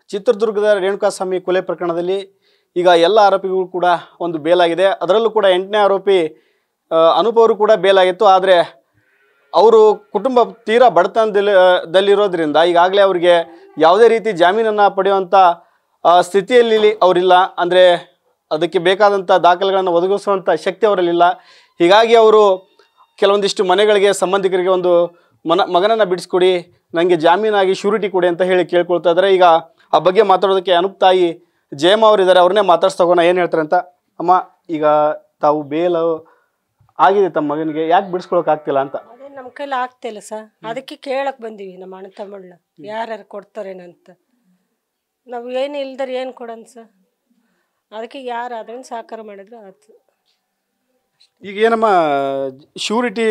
ಚಿತ್ರದುರ್ಗದ ರೇಣುಕಾಸ್ವಾಮಿ ಕೊಲೆ ಪ್ರಕರಣದಲ್ಲಿ ಈಗ ಎಲ್ಲ ಆರೋಪಿಗಳು ಕೂಡ ಒಂದು ಬೇಲಾಗಿದೆ. ಅದರಲ್ಲೂ ಕೂಡ 8ನೇ ಆರೋಪಿ ಅನೂಪ್ ಅವರು ಕೂಡ ಬೇಲಾಗಿತ್ತು. ಆದರೆ ಅವರು ಕುಟುಂಬ ತೀರಾ ಬಡತನದಲ್ಲಿರೋದ್ರಿಂದ ಈಗಾಗಲೇ ಅವರಿಗೆ ಯಾವುದೇ ರೀತಿ ಜಾಮೀನನ್ನು ಪಡೆಯುವಂಥ ಸ್ಥಿತಿಯಲ್ಲಿ ಅವರಿಲ್ಲ. ಅಂದರೆ ಅದಕ್ಕೆ ಬೇಕಾದಂಥ ದಾಖಲೆಗಳನ್ನು ಒದಗಿಸುವಂಥ ಶಕ್ತಿ ಅವರಲ್ಲಿಲ್ಲ. ಹೀಗಾಗಿ ಅವರು ಕೆಲವೊಂದಿಷ್ಟು ಮನೆಗಳಿಗೆ ಸಂಬಂಧಿಕರಿಗೆ ಒಂದು ಮಗನನ್ನು ಬಿಡಿಸ್ಕೊಡಿ, ನನಗೆ ಜಾಮೀನಾಗಿ ಶ್ಯೂರಿಟಿ ಕೊಡಿ ಅಂತ ಹೇಳಿ ಕೇಳ್ಕೊಳ್ತಾ ಇದ್ದಾರೆ. ಈಗ ಆ ಬಗ್ಗೆ ಮಾತಾಡೋದಕ್ಕೆ ಅನೂಪ್ ತಾಯಿ ಜಯಮ್ಮ ಅವರಿದ್ದಾರೆ, ಅವ್ರನ್ನೇ ಮಾತಾಡ್ಸೋಣ ಏನು ಹೇಳ್ತಾರೆ ಅಂತ. ಅಮ್ಮ, ಈಗ ತಾವು ಬೇಲ್ ಆಗಿದೆ ತಮ್ಮ ಮಗನಿಗೆ, ಯಾಕೆ ಬಿಡಿಸ್ಕೊಳಕ್ ಆಗ್ತಿಲ್ಲ ಅಂತ? ಅದೇ ನಮ್ಮ ಕೈಲಿ ಆಗ್ತಿಲ್ಲ ಸರ್, ಅದಕ್ಕೆ ಕೇಳಕ್ಕೆ ಬಂದೀವಿ ನಮ್ಮ ಅಣ್ಣ ತಮ್ಮಳ್ಳ ಯಾರ್ಯಾರು ಕೊಡ್ತಾರೇನಂತ. ನಾವು ಏನು ಇಲ್ದರೆ ಏನು ಕೊಡೋಣ ಸರ್, ಅದಕ್ಕೆ ಯಾರಾದ್ರೂ ಸಹಕಾರ ಮಾಡಿದ್ರೆ ಆಯ್ತು. ಈಗ ಏನಮ್ಮ ಶ್ಯೂರಿಟಿ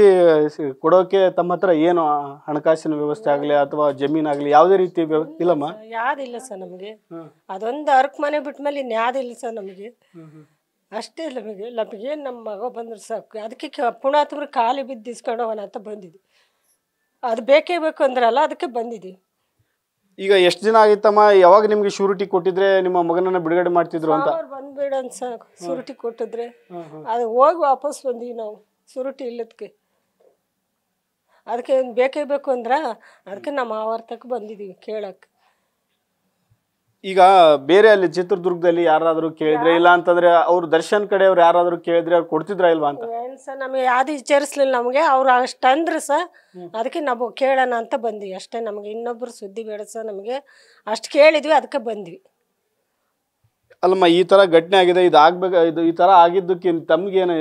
ಕೊಡೋಕೆ ತಮ್ಮ ಹತ್ರ ಏನು ಹಣಕಾಸಿನ ವ್ಯವಸ್ಥೆ ಆಗಲಿ ಅಥವಾ ಜಮೀನಾಗಲಿ ಯಾವುದೇ ರೀತಿ ಇಲ್ಲಮ್ಮ? ಯಾವ್ದಿಲ್ಲ ಸರ್ ನಮಗೆ. ಅದೊಂದು ಅರ್ಕ್ ಮನೆ ಬಿಟ್ಟ ಮೇಲೆ ಇನ್ಯಾವುದಿಲ್ಲ ಸರ್ ನಮಗೆ. ಅಷ್ಟೇ ನಮಗೇನು ನಮ್ಮ ಮಗ ಬಂದ್ರೆ ಸಾಕು. ಅದಕ್ಕೆ ಪುಣಾತ್ಮರು ಖಾಲಿ ಬಿದ್ದು ಇಸ್ಕೊಂಡು ಹೋಗೋಣ ಅಂತ ಬಂದಿದ್ವಿ. ಅದು ಬೇಕೇ ಬೇಕು ಅಂದ್ರಲ್ಲ, ಅದಕ್ಕೆ ಬಂದಿದ್ದೀವಿ. ಈಗ ಎಷ್ಟು ದಿನ ಆಗಿತ್ತಮ್ಮ ಯಾವಾಗ ನಿಮ್ಗೆ ಶ್ಯೂರಿಟಿ ಕೊಟ್ಟಿದ್ರೆ ನಿಮ್ಮ ಮಗನನ್ನ ಬಿಡುಗಡೆ ಮಾಡ್ತಿದ್ರು ಅಂತ? ಬಂದ್ಬೇಡ ಅಂತ ಶ್ಯೂರಿಟಿ ಕೊಟ್ಟಿದ್ರೆ ಅದು ಹೋಗಿ ವಾಪಸ್ ಬಂದೀವಿ ನಾವು. ಶ್ಯೂರಿಟಿ ಇಲ್ಲದಕ್ಕೆ ಅದಕ್ಕೆ ಬೇಕೇ ಬೇಕು ಅಂದ್ರೆ ಅದಕ್ಕೆ ನಮ್ಮ ಆವರ್ತಕ್ಕೆ ಬಂದಿದ್ದೀವಿ ಕೇಳಕ್ಕೆ. ಈಗ ಬೇರೆ ಅಲ್ಲಿ ಚಿತ್ರದುರ್ಗದಲ್ಲಿ ಯಾರಾದರೂ ಕೇಳಿದ್ರೆ, ಇಲ್ಲ ಅಂತಂದ್ರೆ ಅವ್ರು ದರ್ಶನ್ ಕಡೆ ಅವ್ರು ಯಾರಾದರೂ ಕೇಳಿದ್ರೆ ಅವ್ರು ಕೊಡ್ತಿದ್ರ ಇಲ್ವಾ ಅಂತ? ಏನು ಸರ್, ನಮಗೆ ಯಾವ್ದು ವಿಚಾರಿಸ್ಲಿಲ್ಲ ನಮಗೆ. ಅವ್ರು ಅಷ್ಟು ಅಂದ್ರೆ ಸರ್, ಅದಕ್ಕೆ ನಾವು ಕೇಳೋಣ ಅಂತ ಬಂದ್ವಿ ಅಷ್ಟೇ. ನಮಗೆ ಇನ್ನೊಬ್ರು ಸುದ್ದಿ ಬೇಡ ಸರ್, ನಮಗೆ ಅಷ್ಟು ಕೇಳಿದ್ವಿ, ಅದಕ್ಕೆ ಬಂದ್ವಿ. ಅಲ್ಲಮ್ಮ, ಈ ತರ ಘಟನೆ ಆಗಿದೆ, ಇದು ಆಗ್ಬೇಕು, ಇದು ಈ ತರ ಆಗಿದ್ದಕ್ಕೆ ತಮ್ಗೇನು?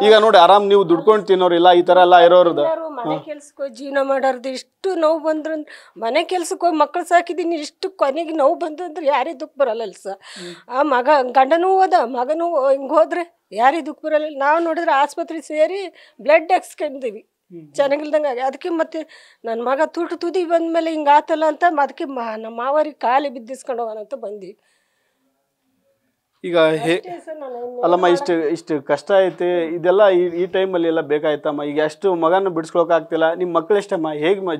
ಈಗ ನೋಡಿ, ಆರಾಮ್ ನೀವು ದುಡ್ಕೊಂಡು ತಿನ್ನೋರಿಲ್ಲ, ಈ ತರ ಎಲ್ಲ ಇರೋರ್ದು. ಮನೆ ಕೆಲ್ಸಕ್ಕೆ ಹೋಗಿ ಜೀವನ ಮಾಡೋರ್ದು ಇಷ್ಟು ನೋವು ಬಂದ್ರು, ಮನೆ ಕೆಲ್ಸಕ್ಕೆ ಹೋಗಿ ಮಕ್ಳು ಸಾಕಿದೀನಿ, ಇಷ್ಟು ಕೊನೆಗೆ ನೋವು ಬಂದು ಅಂದ್ರೆ ಯಾರೇ ದುಃಖ ಬರಲ್ಲ ಸರ್. ಆ ಗಂಡನೂ ಹೋದ, ಮಗನೂ ಹಿಂಗೆ ಹೋದ್ರೆ ಯಾರೇ ದುಃಖ ಬರಲ್ಲ. ನಾವು ನೋಡಿದ್ರೆ ಆಸ್ಪತ್ರೆ ಸೇರಿ ಬ್ಲಡ್ ಹಾಕ್ಸ್ಕೊಂಡಿವಿ ಚೆನ್ನಾಗಿಲ್ದಂಗೆ. ಅದಕ್ಕೆ ಮತ್ತೆ ನನ್ನ ಮಗ ತುದಿ ಬಂದ್ಮೇಲೆ ಹಿಂಗೆ ಆತಲ್ಲ ಅಂತ ಅದಕ್ಕೆ ನಮ್ಮ ಮಾವರಿಗೆ ಖಾಲಿ ಬಿದ್ದಿಸ್ಕೊಂಡು ಹೋಗೋಣ ಅಂತ ಬಂದ್ವಿ. ಈಗ ಅಲ್ಲಮ್ಮ, ಇಷ್ಟು ಕಷ್ಟ ಐತಿ, ಇದೆಲ್ಲ ಈ ಟೈಮಲ್ಲಿ ಎಲ್ಲ ಬೇಕಾಯ್ತಮ್ಮ. ಈಗ ಅಷ್ಟು ಮಗನ ಬಿಡಿಸ್ಕೊಳಕ್ ಆಗ್ತಿಲ್ಲ. ನಿಮ್ಮ ಮಕ್ಳು ಎಷ್ಟಮ್ಮ,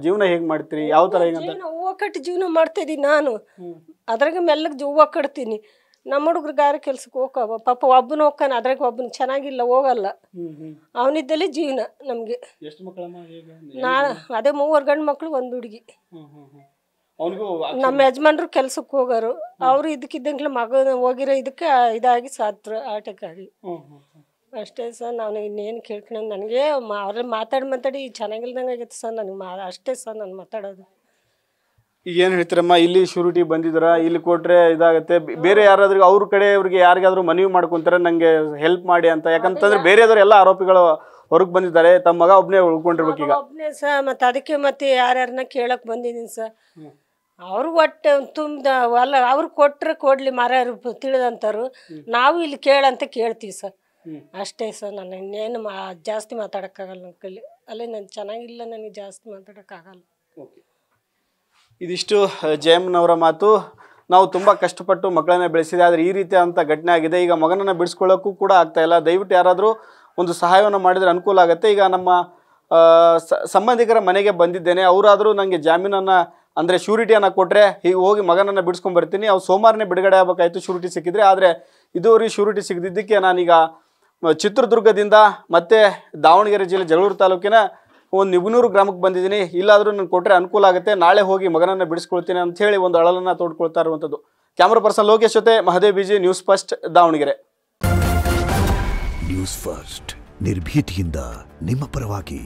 ಜೀವನ ಹೇಗೆ ಮಾಡ್ತೀರಿ, ಯಾವ ತರ? ಹೂವು ಕಟ್ಟಿ ಜೀವನ ಮಾಡ್ತಾ ಇದೀನಿ ನಾನು. ಅದ್ರಾಗ ಮೆಲ್ಲಗೆ ಹೂವು ಕಟ್ತೀನಿ. ನಮ್ಮ ಹುಡುಗ್ರು ಗಾರೆ ಕೆಲ್ಸಕ್ಕೆ ಹೋಗವ, ಪಾಪ ಒಬ್ಬನ ಹೋಗ್ತಾನೆ, ಅದ್ರಾಗ ಒಬ್ಬನ ಚೆನ್ನಾಗಿಲ್ಲ ಹೋಗಲ್ಲ. ಅವನಿದ್ದಲ್ಲಿ ಜೀವನ ನಮ್ಗೆ. ನಾನು ಅದೇ 3 ಗಂಡು ಮಕ್ಳು 1 ಹುಡುಗಿ. ನಮ್ಮ ಯಜಮಾನ್ರು ಕೆಲ್ಸಕ್ಕೆ ಹೋಗೋರು. ಅವರು ಇದಕ್ಕಿದ್ದಂಗ್ಲೆ ಮಗ ಹೋಗಿರೋ ಇದಕ್ಕೆ ಇದಾಗಿ ಸಾತ್ರು, ಅಟ್ಯಾಕ್ ಆಗಿ. ಅಷ್ಟೇ ಸರ್. ನಾನು ಇನ್ನೇನು ಕೇಳ್ಕೊಂಡು ನನಗೆ ಅವ್ರಲ್ಲಿ ಮಾತಾಡಿ ಚೆನ್ನಾಗಿಲ್ದಂಗೆ ಆಗೈತೆ ಸರ್ ನನಗೆ. ಅಷ್ಟೇ ಸರ್ ನಾನು ಮಾತಾಡೋದು. ಈಗ ಏನು ಹೇಳ್ತೀರಮ್ಮ, ಇಲ್ಲಿ ಶ್ಯೂರಿಟಿ ಬಂದಿದ್ರ, ಇಲ್ಲಿ ಕೊಟ್ರೆ ಇದಾಗತ್ತೆ, ಬೇರೆ ಯಾರಾದ್ರೂ ಅವ್ರ ಕಡೆ ಅವ್ರಿಗೆ ಯಾರಿಗಾದ್ರೂ ಮನವಿ ಮಾಡ್ಕೊಂತಾರೆ ನಂಗೆ ಹೆಲ್ಪ್ ಮಾಡಿ ಅಂತ? ಯಾಕಂತಂದ್ರೆ ಬೇರೆದವ್ರು ಎಲ್ಲ ಆರೋಪಿಗಳು ಹೊರಗೆ ಬಂದಿದ್ದಾರೆ, ತಮ್ಮ ಮಗ ಒಬ್ಬನೇ ಉಳ್ಕೊಂಡಿರ್ಬೇಕು. ಈಗ ಒಬ್ಬನೇ ಸರ್, ಮತ್ತೆ ಅದಕ್ಕೆ ಮತ್ತೆ ಯಾರ್ಯಾರನ್ನ ಕೇಳಕ್ ಬಂದಿದ್ದೀನಿ ಸರ್. ಅವ್ರು ಒಟ್ಟು ತುಂಬ ಅಲ್ಲ, ಅವ್ರು ಕೊಟ್ರೆ ಕೊಡ್ಲಿ ಮರ್ಯಾರು ತಿಳಿದಂತಾರು. ನಾವು ಇಲ್ಲಿ ಕೇಳಂತ ಕೇಳ್ತೀವಿ ಸರ್, ಅಷ್ಟೇ ಸರ್. ನಾನು ಇನ್ನೇನು ಜಾಸ್ತಿ ಮಾತಾಡೋಕ್ಕಾಗಲ್ಲ ನನ್ನ ಕೈಲಿ. ಅಲ್ಲೇ ನಾನು ಚೆನ್ನಾಗಿಲ್ಲ, ನನಗೆ ಜಾಸ್ತಿ ಮಾತಾಡೋಕ್ಕಾಗಲ್ಲ. ಇದಿಷ್ಟು ಜಯಮ್ಮನವರ ಮಾತು. ನಾವು ತುಂಬ ಕಷ್ಟಪಟ್ಟು ಮಕ್ಕಳನ್ನ ಬೆಳೆಸಿದೆ, ಆದರೆ ಈ ರೀತಿ ಅಂತ ಘಟನೆ ಆಗಿದೆ. ಈಗ ಮಗನನ್ನು ಬಿಡಿಸ್ಕೊಳ್ಳೋಕ್ಕೂ ಕೂಡ ಆಗ್ತಾಯಿಲ್ಲ. ದಯವಿಟ್ಟು ಯಾರಾದರೂ ಒಂದು ಸಹಾಯವನ್ನು ಮಾಡಿದರೆ ಅನುಕೂಲ ಆಗುತ್ತೆ. ಈಗ ನಮ್ಮ ಸಂಬಂಧಿಕರ ಮನೆಗೆ ಬಂದಿದ್ದೇನೆ, ಅವರಾದರೂ ನನಗೆ ಜಾಮೀನನ್ನು ಅಂದರೆ ಶ್ಯೂರಿಟಿಯನ್ನು ಕೊಟ್ಟರೆ ಹೀಗೆ ಹೋಗಿ ಮಗನನ್ನು ಬಿಡಿಸ್ಕೊಂಡು ಬರ್ತೀನಿ. ಅವ್ರು ಸೋಮವಾರನೇ ಬಿಡುಗಡೆ ಆಗಬೇಕಾಯಿತು ಶ್ಯೂರಿಟಿ ಸಿಕ್ಕಿದ್ರೆ. ಆದರೆ ಇದುವರೆಗೆ ಶ್ಯೂರಿಟಿ ಸಿಗದಿದ್ದಕ್ಕೆ ನಾನೀಗ ಚಿತ್ರದುರ್ಗದಿಂದ ಮತ್ತು ದಾವಣಗೆರೆ ಜಿಲ್ಲೆ ಜಗಳೂರು ತಾಲೂಕಿನ ಒಂದು ನಿಬನೂರು ಗ್ರಾಮಕ್ಕೆ ಬಂದಿದ್ದೀನಿ. ಇಲ್ಲಾದರೂ ನಾನು ಕೊಟ್ಟರೆ ಅನುಕೂಲ ಆಗುತ್ತೆ, ನಾಳೆ ಹೋಗಿ ಮಗನನ್ನು ಬಿಡಿಸ್ಕೊಳ್ತೀನಿ ಅಂಥೇಳಿ ಒಂದು ಅಳಲನ್ನು ತೋಡ್ಕೊಳ್ತಾ ಇರುವಂಥದ್ದು. ಕ್ಯಾಮ್ರಾ ಪರ್ಸನ್ ಲೋಕೇಶ್ ಜೊತೆ Mahadev BG, news first, Davanagere. News first, ನಿರ್ಭೀತಿಯಿಂದ ನಿಮ್ಮ ಪರವಾಗಿ.